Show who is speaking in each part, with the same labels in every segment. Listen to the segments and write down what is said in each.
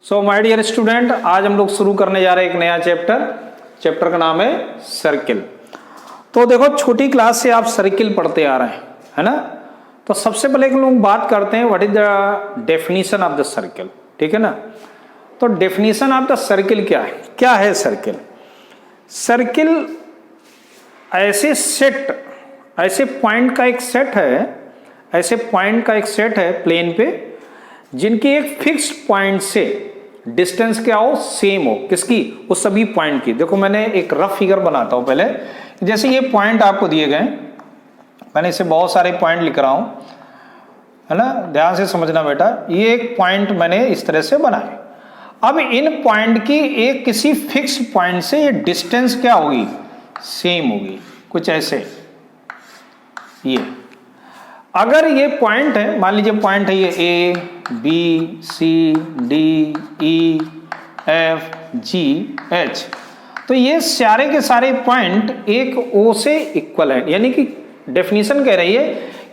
Speaker 1: So my dear student, आज हम लोग शुरू करने जा रहे हैं एक नया चैप्टर का नाम है सर्किल। तो देखो, छोटी क्लास से आप सर्किल पढ़ते आ रहे हैं, है ना। तो सबसे पहले हम लोग बात करते हैं what is the definition of the circle, ठीक है ना। तो डेफिनेशन ऑफ द सर्किल क्या है सर्किल? सर्किल ऐसे पॉइंट का एक सेट है प्लेन पे, जिनकी एक फिक्स्ड पॉइंट से डिस्टेंस क्या हो, सेम हो। किसकी? उस सभी पॉइंट की। देखो, मैंने एक रफ फिगर बनाता हूं पहले। जैसे ये पॉइंट आपको दिए गए, मैंने इसे बहुत सारे पॉइंट लिख रहा हूं, है ना। ध्यान से समझना बेटा, ये एक पॉइंट मैंने इस तरह से बनाए। अब इन पॉइंट की एक किसी फिक्स पॉइंट से ये डिस्टेंस क्या होगी, सेम होगी, कुछ ऐसे। ये अगर ये पॉइंट है, मान लीजिए पॉइंट है ये A B C D E F G H, तो ये सारे के सारे पॉइंट एक ओ से इक्वल है। यानी कि डेफिनेशन कह रही है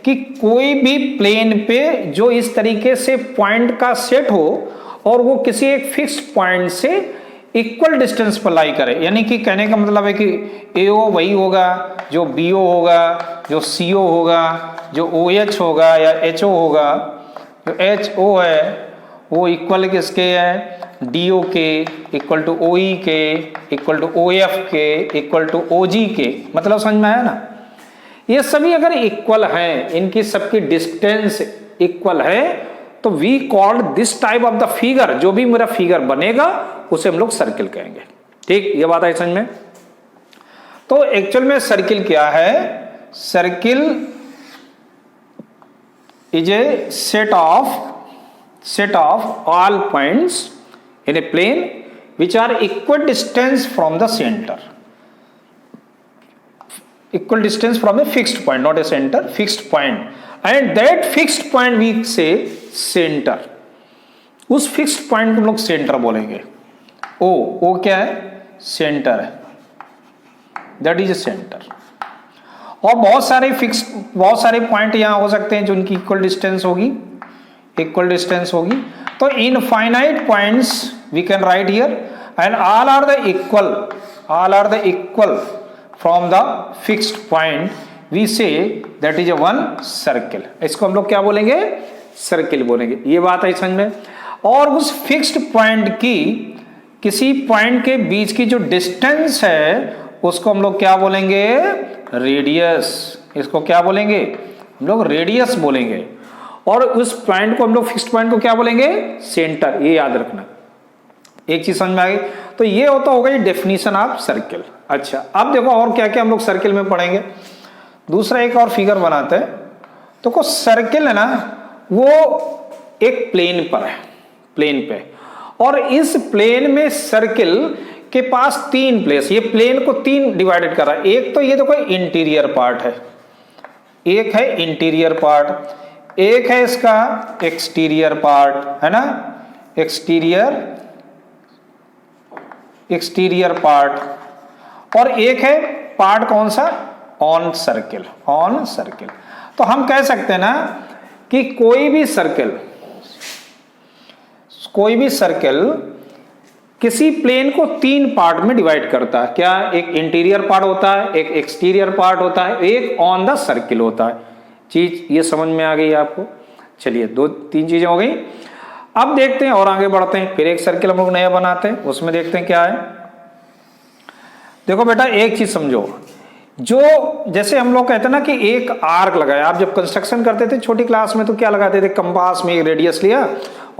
Speaker 1: कि कोई भी प्लेन पे जो इस तरीके से पॉइंट का सेट हो और वो किसी एक फिक्स्ड पॉइंट से इक्वल डिस्टेंस पर लाई करे। यानी कि कहने का मतलब है कि एओ वही होगा जो बीओ होगा, जो सीओ होगा, जो ओएच होगा या एचओ होगा। जो एचओ है वो इक्वल किसके है, डीओ के, इक्वल टू ओई के, इक्वल टू ओएफ के, इक्वल टू ओजी के। मतलब समझ में आया ना। ये सभी अगर इक्वल हैं, इनकी सबकी डिस्टेंस इक्वल है, तो we called this type of the figure, जो भी मेरा फिगर बनेगा उसे हम लोग सर्किल कहेंगे। ठीक, ये बात है समझ में। तो एक्चुअल में सर्किल क्या है? Circle is a set of all points in a plane which are equal distance from the centre. Equal distance from a fixed point, not a centre, fixed point, and that fixed point we say centre. उस fixed point को हम लोग centre बोलेंगे। ओ क्या है? Centre है, that is A centre. और बहुत सारे पॉइंट यहां हो सकते हैं जो उनकी इक्वल डिस्टेंस होगी। तो infinite points we can write here, and all are the equal from the fixed point we say that is a one circle. इसको हम लोग क्या बोलेंगे? सर्किल बोलेंगे। ये बात है समझ में। और उस फिक्स्ड पॉइंट की किसी पॉइंट के बीच की जो डिस्टेंस है उसको हम लोग क्या बोलेंगे? रेडियस। इसको क्या बोलेंगे? हम लोग रेडियस बोलेंगे। और उस पॉइंट को हम लोग फिक्स्ड पॉइंट को क्या बोलेंगे? सेंटर। ये याद रखना। एक चीज समझ में आ गई। तो ये होगा ये डेफिनेशन ऑफ सर्किल। अच्छा, अब देखो और क्या क्या हम लोग सर्किल में पढ़ेंगे। दूसरा एक और फिगर बनाते हैं। तो को सर्किल है ना, वो एक प्लेन पर है, प्लेन पे, और इस प्लेन में सर्किल के पास तीन प्लेस, ये प्लेन को तीन डिवाइडेड कर रहा है। एक तो ये देखो इंटीरियर पार्ट है, एक है इंटीरियर पार्ट, एक है इसका एक्सटीरियर पार्ट, है ना, एक्सटीरियर पार्ट, और एक है पार्ट कौन सा? On circle. तो हम कह सकते हैं ना कि कोई भी सर्किल किसी प्लेन को तीन पार्ट में डिवाइड करता है। क्या? एक इंटीरियर पार्ट होता है, एक एक्सटीरियर पार्ट होता है, एक ऑन द सर्किल होता है। चीज ये समझ में आ गई आपको? चलिए, तीन चीजें हो गई। अब देखते हैं और आगे बढ़ते हैं। फिर एक सर्किल हम लोग नया बनाते हैं, उसमें देखते हैं क्या है। देखो बेटा, एक चीज समझो, जो जैसे हम लोग कहते हैं ना कि एक आर्क लगाया। आप जब कंस्ट्रक्शन करते थे छोटी क्लास में तो क्या लगाते थे? कंपास में एक रेडियस लिया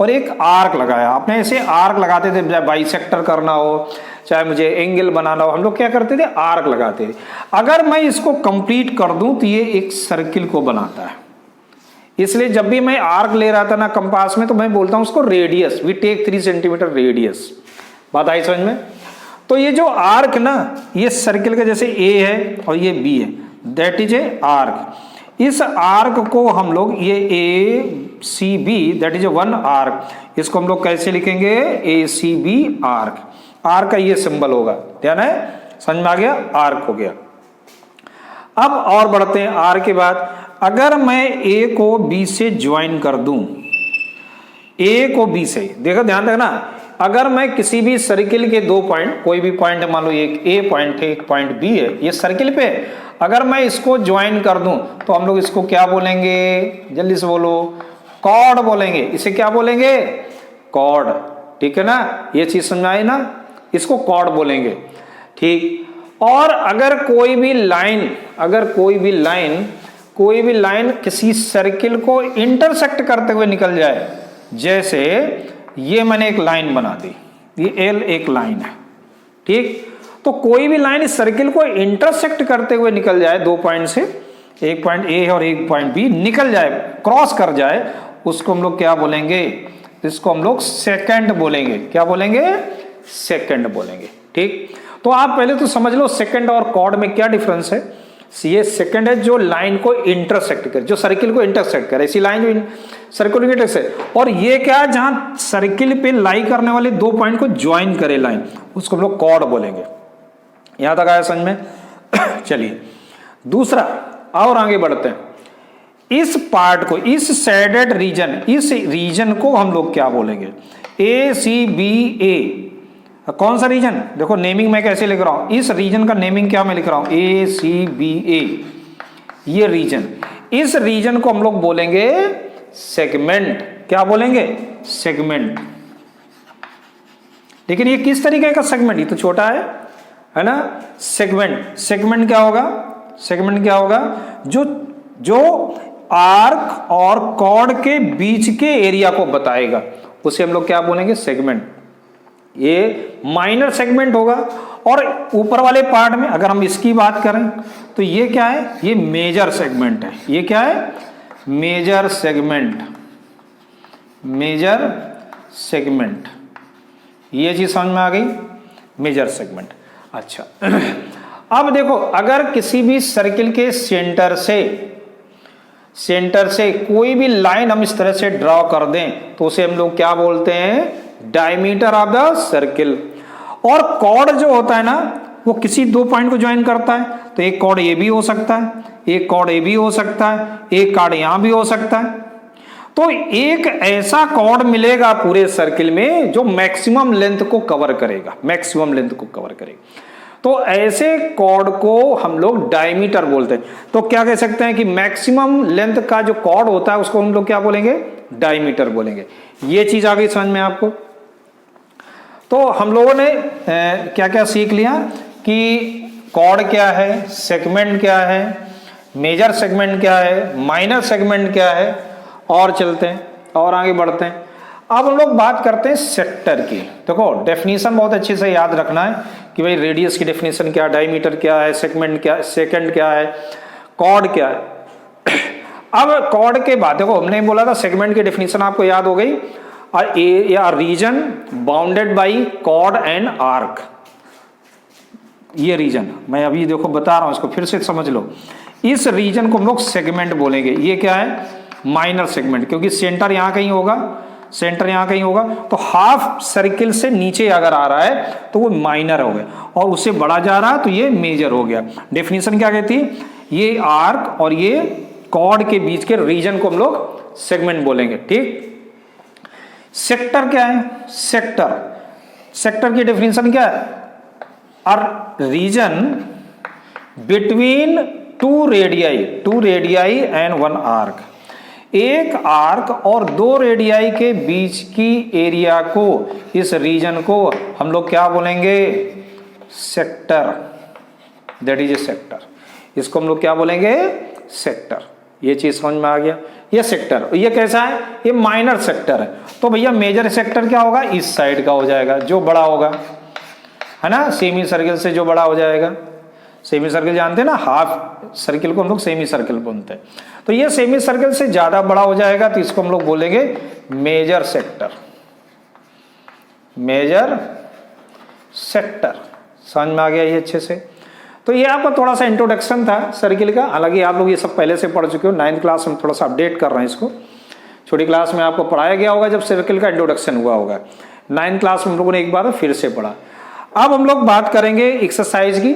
Speaker 1: और एक आर्क लगाया। आपने ऐसे आर्क लगाते थे, चाहे बाइसेक्टर करना हो, चाहे मुझे एंगल बनाना हो, हम लोग क्या करते थे? आर्क लगाते थे। अगर मैं इसको कंप्लीट कर दूं तो ये एक सर्किल को बनाता है। इसलिए जब भी मैं आर्क ले रहा था ना कंपास में, तो मैं बोलता हूं उसको radius. We take 3 centimetre radius. बात आई समझ में? तो ये जो आर्क ना, ये सर्किल का जैसे ए है और ये बी है, दैट इज ए आर्क। इस आर्क को हम लोग, ये A C B, that is a one arc, इसको हम लोग कैसे लिखेंगे? A C B arc. Arc का ये सिंबल होगा, ध्यान है? समझ में आ गया? आर्क हो गया। अब और बढ़ते हैं। आर्क के बाद अगर मैं ए को बी से ज्वाइन कर दूं, ए को बी से, देखो ध्यान रखना, अगर मैं किसी भी सर्किल के दो पॉइंट, कोई भी पॉइंट मान लो एक ए पॉइंट है एक पॉइंट बी है, ये सर्किल पे अगर मैं इसको ज्वाइन कर दूं तो हम लोग इसको क्या बोलेंगे, जल्दी से बोलो, कॉर्ड बोलेंगे। इसे क्या बोलेंगे, कॉर्ड। ठीक है ना, ये चीज समझ आई ना, इसको कॉर्ड बोलेंगे। ठीक। और अगर कोई भी लाइन, कोई भी लाइन किसी सर्किल को इंटरसेक्ट करते हुए निकल जाए, जैसे ये मैंने एक लाइन बना दी, ये एल एक लाइन है, ठीक। तो कोई भी लाइन इस सर्किल को इंटरसेक्ट करते हुए निकल जाए, दो पॉइंट से, एक पॉइंट ए और एक पॉइंट बी निकल जाए, क्रॉस कर जाए, उसको हम लोग क्या बोलेंगे, इसको हम लोग सेकंड बोलेंगे। क्या बोलेंगे, सेकंड बोलेंगे। ठीक। तो आप पहले तो समझ लो सेकंड और कॉर्ड में क्या डिफरेंस है। ये सेकंड है जो लाइन को इंटरसेक्ट करे, जो सर्किल को इंटरसेक्ट करे, ऐसी लाइन जो सर्किल को इंटरसेक्ट। और ये क्या है, जहां सर्किल पे लाई करने वाले दो पॉइंट को ज्वाइन करे लाइन, उसको हम लोग कॉर्ड बोलेंगे। यहां तक आया समझ में? चलिए दूसरा और आगे बढ़ते हैं। इस पार्ट को, इस शेडेड रीजन, इस रीजन को हम लोग क्या बोलेंगे, ए सी बी ए। कौन सा रीजन, देखो नेमिंग मैं कैसे लिख रहा हूं, इस रीजन का नेमिंग क्या मैं लिख रहा हूं, ए सी बी ए, ये रीजन। इस रीजन को हम लोग बोलेंगे सेगमेंट। क्या बोलेंगे, सेगमेंट। लेकिन ये किस तरीके का सेगमेंट, ये तो छोटा है ना। सेगमेंट, सेगमेंट क्या होगा, सेगमेंट क्या होगा, जो आर्क और कॉर्ड के बीच के एरिया को बताएगा, उसे हम लोग क्या बोलेंगे, सेगमेंट। ये माइनर सेगमेंट होगा। और ऊपर वाले पार्ट में अगर हम इसकी बात करें तो ये क्या है, ये मेजर सेगमेंट है। ये क्या है, मेजर सेगमेंट, मेजर सेगमेंट। ये चीज समझ में आ गई, मेजर सेगमेंट। अच्छा अब देखो, अगर किसी भी सर्किल के सेंटर से कोई भी लाइन हम इस तरह से ड्रॉ कर दें तो उसे हम लोग क्या बोलते हैं, डायमीटर ऑफ द सर्किल। और कॉर्ड जो होता है ना, वो किसी दो पॉइंट को ज्वाइन करता है, तो एक कॉर्ड ए भी हो सकता है, एक कॉर्ड ए भी हो सकता है, एक कॉर्ड यहां भी हो सकता है। तो एक ऐसा कॉर्ड मिलेगा पूरे सर्किल में जो मैक्सिमम लेंथ को कवर करेगा, मैक्सिमम लेंथ को कवर करेगा। तो ऐसे कॉर्ड को हम लोग डायमीटर बोलते हैं। तो क्या कह सकते हैं कि मैक्सिमम लेंथ का जो कॉर्ड होता है उसको हम लोग क्या बोलेंगे, डायमीटर बोलेंगे। ये चीज आ गई समझ में आपको। तो हम लोगों ने क्या क्या सीख लिया कि कॉर्ड क्या है, सेगमेंट क्या है, मेजर सेगमेंट क्या है, माइनर सेगमेंट क्या है। और चलते हैं और आगे बढ़ते हैं। अब हम लोग बात करते हैं सेक्टर की। देखो डेफिनेशन बहुत अच्छे से याद रखना है कि भाई रेडियस की डेफिनेशन क्या, डायमीटर क्या है, सेगमेंट क्या, सेकंड क्या है, कॉर्ड क्या है। अब कॉर्ड के बाद देखो, हमने बोला था सेगमेंट की डेफिनेशन आपको याद हो गई, या region bounded by chord and arc. ये रीजन मैं अभी देखो बता रहा हूं, इसको फिर से समझ लो। इस रीजन को हम लोग सेगमेंट बोलेंगे। ये क्या है, माइनर सेगमेंट, क्योंकि सेंटर यहां कहीं होगा, सेंटर यहां कहीं होगा, तो हाफ सर्किल से नीचे अगर आ रहा है तो वो माइनर हो गया, और उससे बड़ा जा रहा है तो ये मेजर हो गया। डेफिनेशन क्या कहती है, ये आर्क और ये कॉर्ड के बीच के रीजन को हम लोग सेगमेंट बोलेंगे। ठीक। सेक्टर क्या है, सेक्टर की डेफिनेशन क्या है, region between two radii and one arc. एक आर्क और दो रेडियाई के बीच की एरिया को, इस रीजन को हम लोग क्या बोलेंगे, sector. That is A sector. इसको हम लोग क्या बोलेंगे, सेक्टर। ये चीज समझ में आ गया। ये सेक्टर, ये कैसा है, ये माइनर सेक्टर है। तो भैया मेजर सेक्टर क्या होगा, इस साइड का हो जाएगा, जो बड़ा होगा, है ना, सेमी सर्किल से जो बड़ा हो जाएगा। सेमी सर्किल जानते हैं ना, हाफ सर्किल को हम लोग सेमी सर्किल बोलते हैं। तो ये सेमी सर्किल से ज्यादा बड़ा हो जाएगा तो इसको हम लोग बोलेंगे मेजर सेक्टर। मेजर सेक्टर समझ में आ गया ये अच्छे से। तो ये आपका थोड़ा सा इंट्रोडक्शन था सर्किल का। हालांकि आप लोग ये सब पहले से पढ़ चुके हो, 9th क्लास में थोड़ा सा अपडेट कर रहे हैं इसको। छोटी क्लास में आपको पढ़ाया गया होगा जब सर्किल का इंट्रोडक्शन हुआ होगा। 9th क्लास में हम लोगों ने एक बार फिर से पढ़ा। अब हम लोग बात करेंगे एक्सरसाइज की,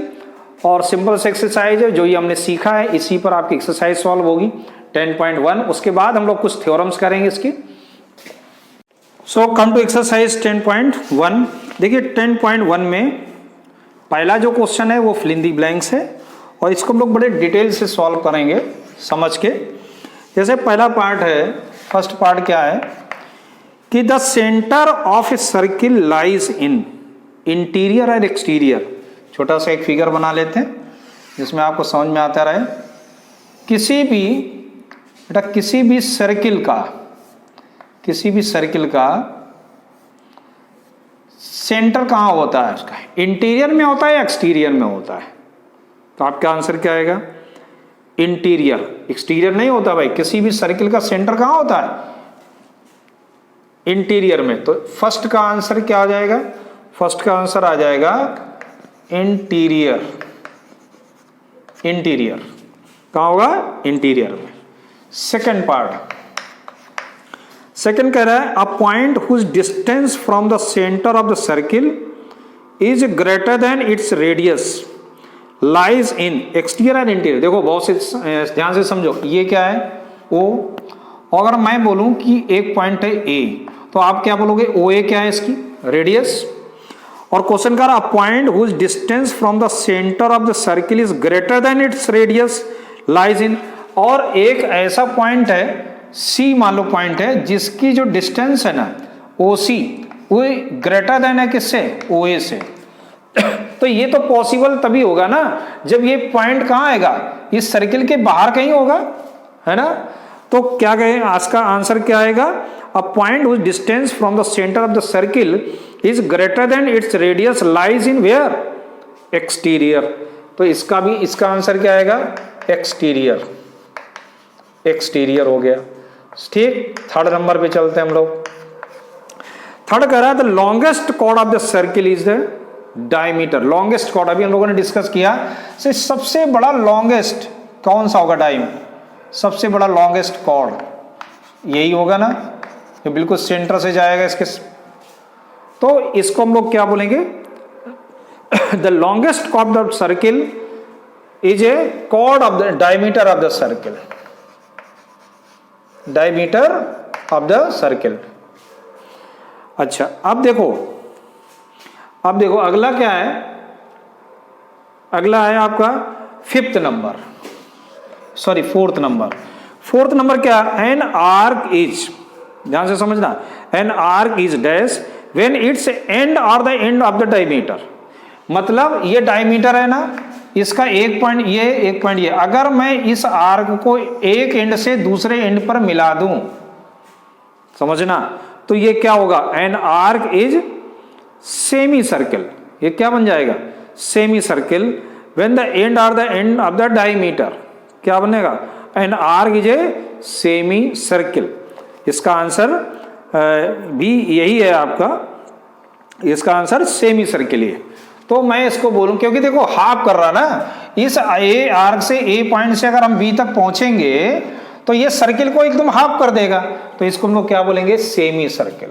Speaker 1: और सिंपल से एक्सरसाइज है जो ये हमने सीखा है, इसी पर आपकी एक्सरसाइज सॉल्व होगी 10.1। उसके बाद हम लोग कुछ थ्योरम्स करेंगे इसकी। सो कम टू एक्सरसाइज 10.1। देखिए 10.1 में पहला जो क्वेश्चन है वो फिल इन द ब्लैंक्स है और इसको हम लोग बड़े डिटेल से सॉल्व करेंगे समझ के। जैसे पहला पार्ट है, फर्स्ट पार्ट क्या है कि the centre of a circle lies in interior और एक्सटीरियर। छोटा सा एक फिगर बना लेते हैं जिसमें आपको समझ में आता रहे। किसी भी सर्किल का सेंटर कहाँ होता है उसका, इंटीरियर में होता है या एक्सटीरियर में होता है? तो आपका आंसर क्या आएगा? इंटीरियर, एक्सटीरियर नहीं होता भाई। किसी भी सर्किल का सेंटर कहाँ होता है? इंटीरियर में। तो फर्स्ट का आंसर क्या आ जाएगा? फर्स्ट का आंसर आ जाएगा इंटीरियर। इंटीरियर कहाँ होगा? इंटीरियर में। सेकंड पार्ट, सेकंड कह रहा है a point whose distance from the centre of the circle is greater than its radius lies in exterior and interior. देखो बहुत से ध्यान से समझो, ये क्या है? ओ। अगर मैं बोलूं कि एक पॉइंट है ए, तो आप क्या बोलोगे? ओ ए क्या है इसकी? रेडियस। और क्वेश्चन का a point whose distance from the centre of the circle is greater than its radius lies in. और एक ऐसा पॉइंट है सी, मान लो पॉइंट है जिसकी जो डिस्टेंस है ना ओ सी, वो ग्रेटर देन है किससे? ओ ए से। तो ये तो पॉसिबल तभी होगा ना जब ये पॉइंट कहाँ आएगा? इस सर्किल के बाहर कहीं होगा, है ना? तो क्या कहें, आज का आंसर क्या आएगा? A point whose distance from the centre of the circle is greater than its radius lies in where? Exterior. तो इसका आंसर क्या आएगा? एक्सटीरियर। एक्सटीरियर हो गया। ठीक, थर्ड नंबर पे चलते हैं हम लोग। थर्ड कह रहा है the longest chord of the circle is the diameter. Longest chord अभी हम लोगों ने डिस्कस किया, से सबसे बड़ा लॉन्गेस्ट कौन सा होगा? सबसे बड़ा लॉन्गेस्ट कॉर्ड यही होगा ना, ये बिल्कुल सेंटर से जाएगा इसके। तो इसको हम लोग क्या बोलेंगे? The longest chord of the circle is a chord of the diameter of the circle. Diameter of the circle. अच्छा, अब देखो अगला क्या है? अगला है आपका फोर्थ नंबर। फोर्थ नंबर क्या? एन आर्क इज, ध्यान से समझना, an arc is dash when its end और the end of the diameter. मतलब ये डायमीटर है ना, इसका एक पॉइंट ये, अगर मैं इस आर्क को एक एंड से दूसरे एंड पर मिला दूं, समझना, तो ये क्या होगा? An arc is semi circle. ये क्या बन जाएगा? Semi circle. When the end are the end of the diameter, क्या बनेगा? An arc is a semi circle. इसका आंसर भी यही है आपका, इसका आंसर सेमी सर्किल है। तो मैं इसको बोलूं, क्योंकि देखो हाफ कर रहा ना, इस ए आर्क से, ए पॉइंट से अगर हम बी तक पहुंचेंगे तो ये सर्किल को एकदम हाफ कर देगा। तो इसको हम लोग क्या बोलेंगे? Semi circle.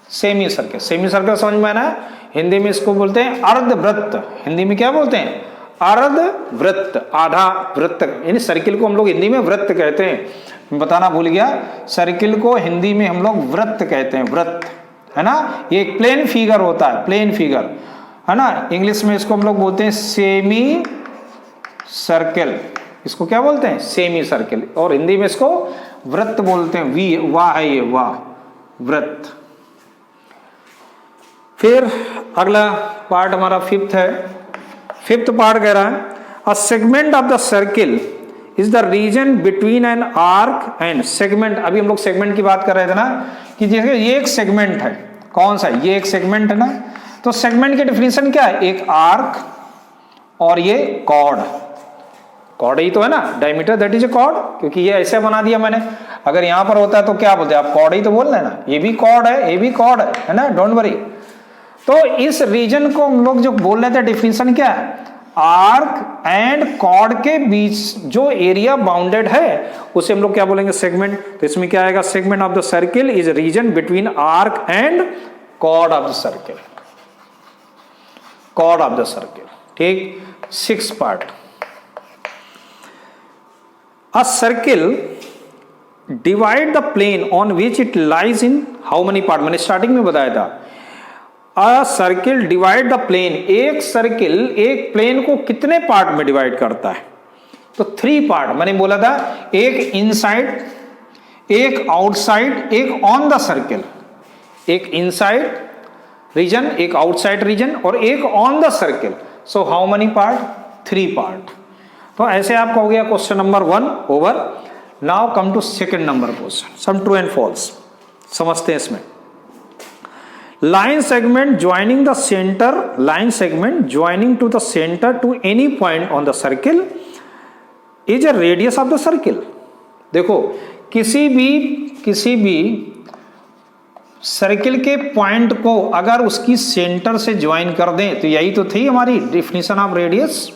Speaker 1: सेमी सर्किल समझ में आना? हिंदी में इसको बोलते हैं अर्धवृत्त। हिंदी में क्या बोलते हैं? अर्धवृत्त, आधा वृत्त। यानी सर्किल को हम लोग हिंदी में वृत्त कहते हैं। बताना भूल गया, सर्किल को हिंदी में हम लोग वृत्त कहते हैं, वृत्त, है ना? ये एक प्लेन फिगर होता है, प्लेन फिगर, है ना? इंग्लिश में इसको हम लोग बोलते हैं सेमी सर्किल। इसको क्या बोलते हैं? Semi circle. और हिंदी में इसको वृत्त बोलते हैं। वाह है ये, वाह, वृत्त। फिर अगला पार्ट हमारा फिफ्थ है। फिफ्थ पार्ट कह रहा है a segment of the circle is the region between an arc and segment. अभी हम लोग सेगमेंट की बात कर रहे थे ना, कि जैसे ये एक सेगमेंट है, कौन सा? ये एक सेगमेंट है ना। तो सेगमेंट की डेफिनेशन क्या है? एक आर्क और ये कॉर्ड। कॉर्ड ही तो है ना, diameter that is a chord, क्योंकि ये ऐसे बना दिया मैंने। अगर यहां पर होता है तो क्या बोलते हैं आप? कॉर्ड ही तो बोल रहे हैं ना। ये भी कॉर्ड है, ये भी कॉर्ड है ना, डोंट वरी। तो इस रीजन को हम लोग जो बोल रहे थे, डेफिनेशन क्या है? आर्क एंड कॉर्ड के बीच जो एरिया बाउंडेड है उसे हम लोग क्या बोलेंगे? सेगमेंट। तो इसमें क्या आएगा? Segment of the circle is region between arc and chord of the circle. Chord of the circle. ठीक। Six part, a circle divide the plane on which it lies in how many part, मैंने starting में बताया था। A circle divide the plane, एक circle एक plane को कितने part में डिवाइड करता है? तो 3 पार्ट मैंने बोला था, एक इनसाइड, एक आउटसाइड, एक ऑन द सर्किल। एक इनसाइड रीजन, एक आउटसाइड रीजन और एक on the circle. So how many part? 3 part. तो ऐसे आपका हो गया question number 1 over. Now come to second number question, some true and false समझते हैं इसमें। Line segment joining the centre, line segment joining to the centre to any point on the circle is a radius of the circle. देखो किसी भी circle के point को अगर उसकी सेंटर से ज्वाइन कर दें, तो यही तो थी हमारी definition of radius,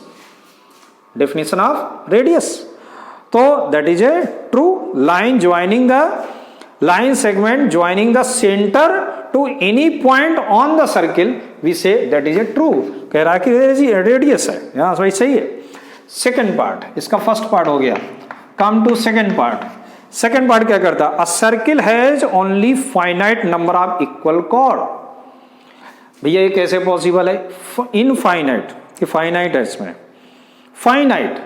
Speaker 1: definition of radius. तो that is a true. Line joining the, line segment joining the centre to any point on the circle, we say that is a true. कह रहा है कि रेडियस है, यहां वही सही है। सेकेंड पार्ट, इसका फर्स्ट पार्ट हो गया। Come to second part. Second part क्या करता? A circle has only finite number of equal chord. भैया ये कैसे पॉसिबल है? इनफाइनाइट कि फाइनाइट है इसमें? फाइनाइट।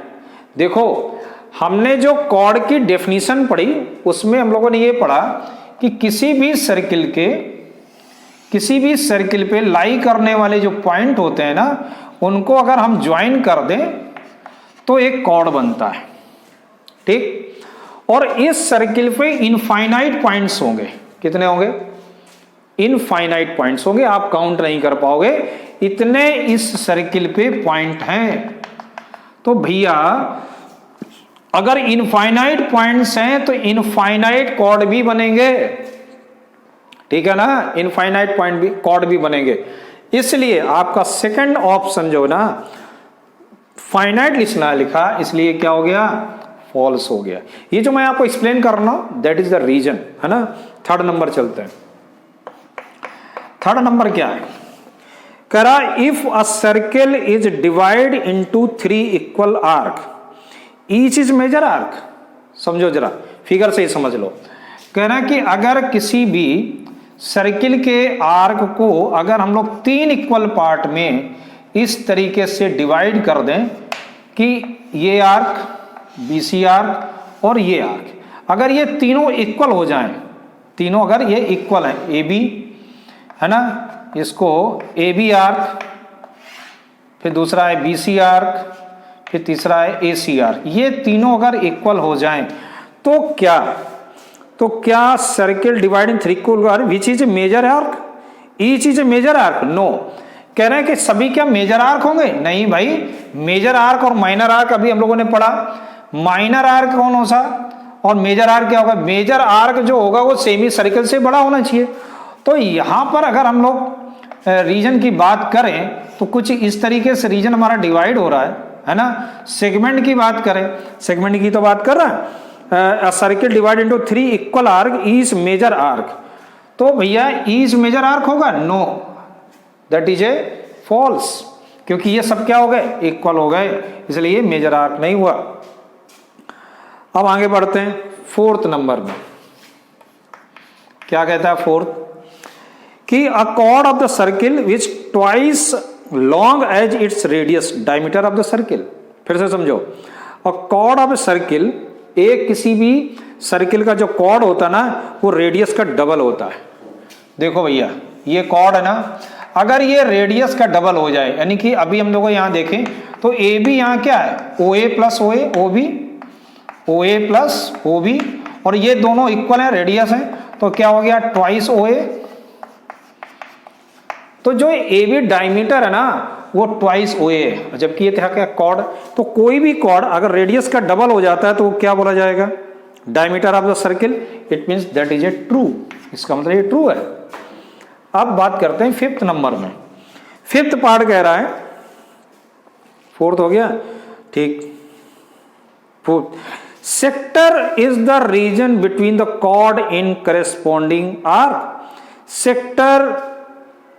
Speaker 1: देखो हमने जो कॉर्ड की डेफिनेशन पढ़ी उसमें हम लोगों ने ये पढ़ा कि किसी भी सर्किल पे लाई करने वाले जो पॉइंट होते हैं ना, उनको अगर हम ज्वाइन कर दें तो एक कॉर्ड बनता है, ठीक। और इस सर्किल पे इनफाइनाइट पॉइंट्स होंगे। कितने होंगे? इनफाइनाइट पॉइंट्स होंगे, आप काउंट नहीं कर पाओगे, इतने इस सर्किल पे पॉइंट हैं। तो भैया अगर इनफाइनाइट पॉइंट्स हैं तो इनफाइनाइट कॉर्ड भी बनेंगे, ठीक है ना, इनफाइनाइट पॉइंट भी, कॉर्ड भी बनेंगे। इसलिए आपका सेकंड ऑप्शन जो है ना, फाइनाइट लिखना लिखा, इसलिए क्या हो गया? फॉल्स हो गया। ये जो मैं आपको एक्सप्लेन कर रहा हूं दैट इज द रीजन, है ना। थर्ड नंबर चलते हैं। थर्ड नंबर क्या है? कह रहा if a circle is divide into 3 equal arc, each is major arc. समझो जरा, फिगर से ही समझ लो। कह रहा है कि अगर किसी भी सर्किल के आर्क को अगर हम लोग 3 इक्वल पार्ट में इस तरीके से डिवाइड कर दें कि ये आर्क, BC आर्क और ये आर्क, अगर ये तीनों इक्वल हो जाएं, तीनों अगर ये इक्वल हैं, AB है ना, इसको AB आर्क, फिर दूसरा है BC आर्क, फिर तीसरा है AC आर्क, ये तीनों अगर इक्वल हो जाएं तो क्या circle divide in 3 equal arc which is a major arc, each is a major arc? No. कह रहे हैं कि सभी क्या मेजर आर्क होंगे? नहीं भाई, मेजर आर्क और माइनर आर्क अभी हम लोगों ने पढ़ा। माइनर आर्क कौन होगा और मेजर आर्क क्या होगा? मेजर आर्क जो होगा वो सेमी सर्किल से बड़ा होना चाहिए। तो यहां पर अगर हम लोग रीजन की बात करें तो कुछ इस तरीके से रीजन हमारा डिवाइड हो रहा है ना। सेगमेंट की बात करें, सेगमेंट की तो बात कर रहा है, circle divide into 3 equal arc is major arc. तो भैया इज मेजर आर्क होगा? No, that is a false, क्योंकि ये सब क्या हो गए? इक्वल हो गए, इसलिए ये मेजर आर्क नहीं हुआ। अब आगे बढ़ते हैं फोर्थ नंबर में। क्या कहता है फोर्थ? कि a chord of the circle which twice long as its radius diameter of the circle. फिर से समझो, a chord of a circle, एक किसी भी सर्किल का जो कॉर्ड होता है ना वो रेडियस का डबल होता है। देखो भैया ये कॉर्ड है ना, अगर ये रेडियस का डबल हो जाए, यानी कि अभी हम लोग यहां देखें तो AB यहां क्या है? OA plus OA, OA plus OB, और ये दोनों इक्वल है, रेडियस है, तो क्या हो गया? Twice OA। तो जो AB डायमीटर है ना वो ट्वाइस OA है, जबकि ये क्या कॉर्ड। तो कोई भी कॉर्ड अगर रेडियस का डबल हो जाता है तो क्या बोला जाएगा? Diameter of the circle. It means that is a true, इसका मतलब ये ट्रू है। अब बात करते हैं फिफ्थ नंबर में। फिफ्थ पार्ट कह रहा है, फोर्थ हो गया, ठीक। Fourth, sector is the region between the chord in corresponding arc. Sector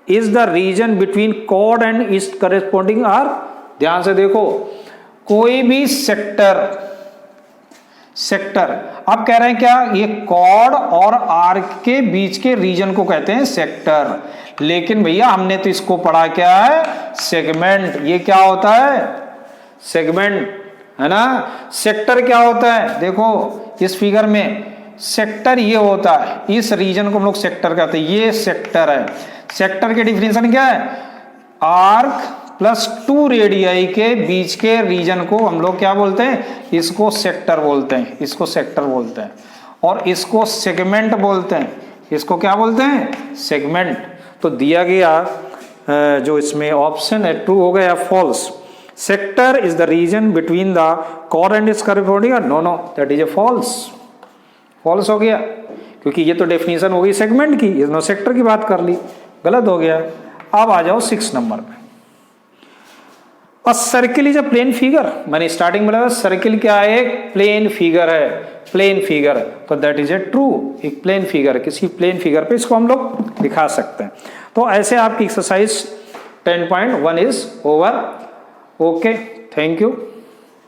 Speaker 1: is the region between chord and is corresponding arc. ध्यान से देखो, कोई भी सेक्टर, सेक्टर। आप कह रहे हैं क्या, ये कॉर्ड और आर्क के बीच के रीजन को कहते हैं सेक्टर, लेकिन भैया हमने तो इसको पढ़ा क्या है, सेगमेंट। ये क्या होता है, सेगमेंट, है ना। सेक्टर क्या होता है, देखो इस फिगर में सेक्टर ये होता है, इस रीजन को हम लोग सेक्टर कहते हैं, ये सेक्टर है। सेक्टर के डिफिनेशन क्या है, आर्क प्लस 2 रेडियाई के बीच के रीजन को हम लोग क्या बोलते हैं, इसको सेक्टर बोलते हैं, इसको सेक्टर बोलते हैं, और इसको सेगमेंट बोलते हैं। इसको क्या बोलते हैं, सेगमेंट। तो दिया गया जो इसमें ऑप्शन है ट्रू हो गया, false. Sector is the region between the chord and its corresponding, no no that is a false, false हो गया, क्योंकि ये तो डेफिनेशन हो गई सेगमेंट की, इसने सेक्टर की बात कर ली, गलत हो गया। अब आ जाओ 6 नंबर पे। Circle is a plane figure, मैंने स्टार्टिंग में बोला सर्किल क्या है, एक प्लेन फिगर है, प्लेन फिगर, तो दैट इज ए ट्रू। एक प्लेन फिगर, किसी प्लेन फिगर पे इसको हम लोग दिखा सकते हैं। तो ऐसे आपकी exercise 10.1 is over. Okay, thank you.